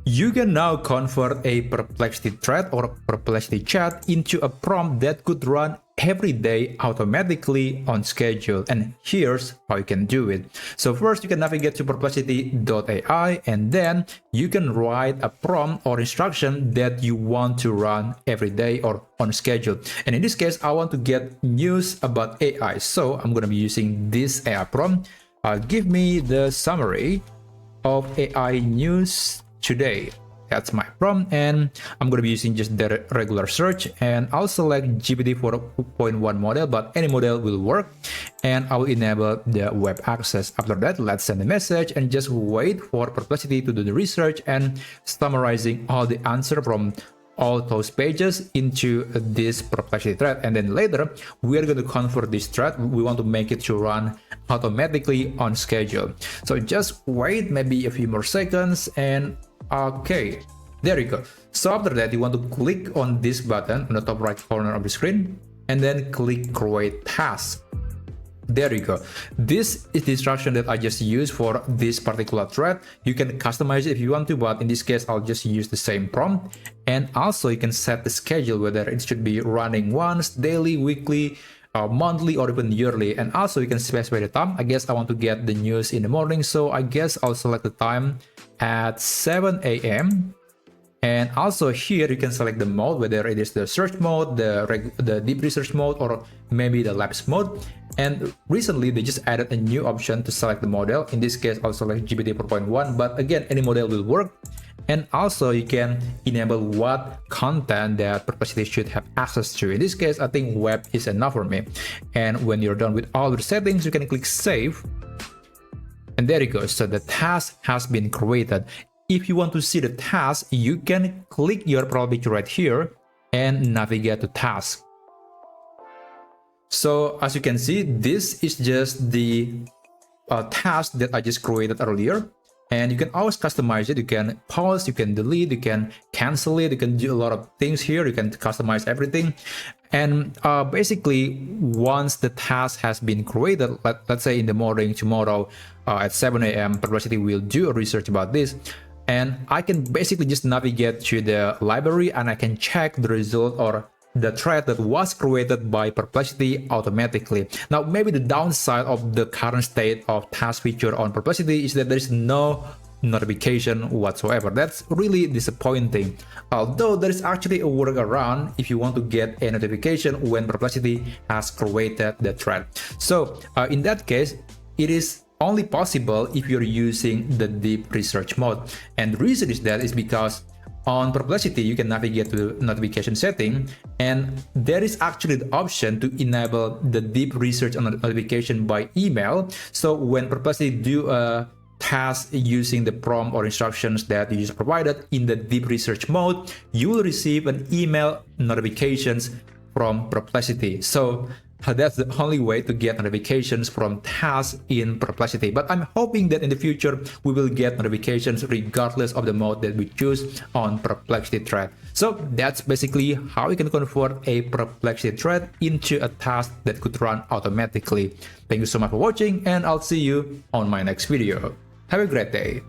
You can now convert a Perplexity thread or Perplexity chat into a prompt that could run every day automatically on schedule, and here's how you can do it. So first, you can navigate to perplexity.ai, and then you can write a prompt or instruction that you want to run every day or on schedule. And in this case, I want to get news about AI, so I'm going to be using this AI prompt. Give me the summary of AI news today. That's my prompt, and I'm going to be using just the regular search, and I'll select GPT 4.1 model, but any model will work, and I will enable the web access. After that, let's send a message and just wait for Perplexity to do the research and summarizing all the answer from all those pages into this Perplexity thread. And then later, we are going to convert this thread. We want to make it to run automatically on schedule. So just wait maybe a few more seconds, and okay, there you go. So after that, you want to click on this button on the top right corner of the screen, and then click create task. There you go. This is the instruction that I just used for this particular thread. You can customize it if you want to, but in this case, I'll just use the same prompt. And also you can set the schedule, whether it should be running once, daily, weekly, monthly, or even yearly. And also you can specify the time. I guess I want to get the news in the morning, so I guess I'll select the time at 7 a.m. And also here you can select the mode, whether it is the search mode, the deep research mode, or maybe the labs mode. And recently they just added a new option to select the model. In this case, I'll select GPT 4.1, but again, any model will work. And also you can enable what content that Perplexity should have access to. In this case, I think web is enough for me. And when you're done with all the settings, you can click save. And there you go. So the task has been created. If you want to see the task, you can click your profile picture right here and navigate to task. So as you can see, this is just the task that I just created earlier. And you can always customize it. You can pause, you can delete, you can cancel it, you can do a lot of things here. You can customize everything. And basically, once the task has been created, let's say in the morning tomorrow at 7 a.m., Perplexity will do a research about this. And I can basically just navigate to the library and I can check the result or the thread that was created by Perplexity automatically. Now, maybe the downside of the current state of task feature on Perplexity is that there is no notification whatsoever. That's really disappointing. Although there is actually a workaround if you want to get a notification when Perplexity has created the thread. So in that case, it is only possible if you're using the deep research mode. And the reason is that is because on Perplexity, you can navigate to the notification setting, and there is actually the option to enable the deep research on notification by email. So when Perplexity do a task using the prompt or instructions that you just provided in the deep research mode, you will receive an email notifications from Perplexity. So that's the only way to get notifications from tasks in Perplexity. But I'm hoping that in the future, we will get notifications regardless of the mode that we choose on Perplexity thread. So that's basically how you can convert a Perplexity thread into a task that could run automatically. Thank you so much for watching, and I'll see you on my next video. Have a great day.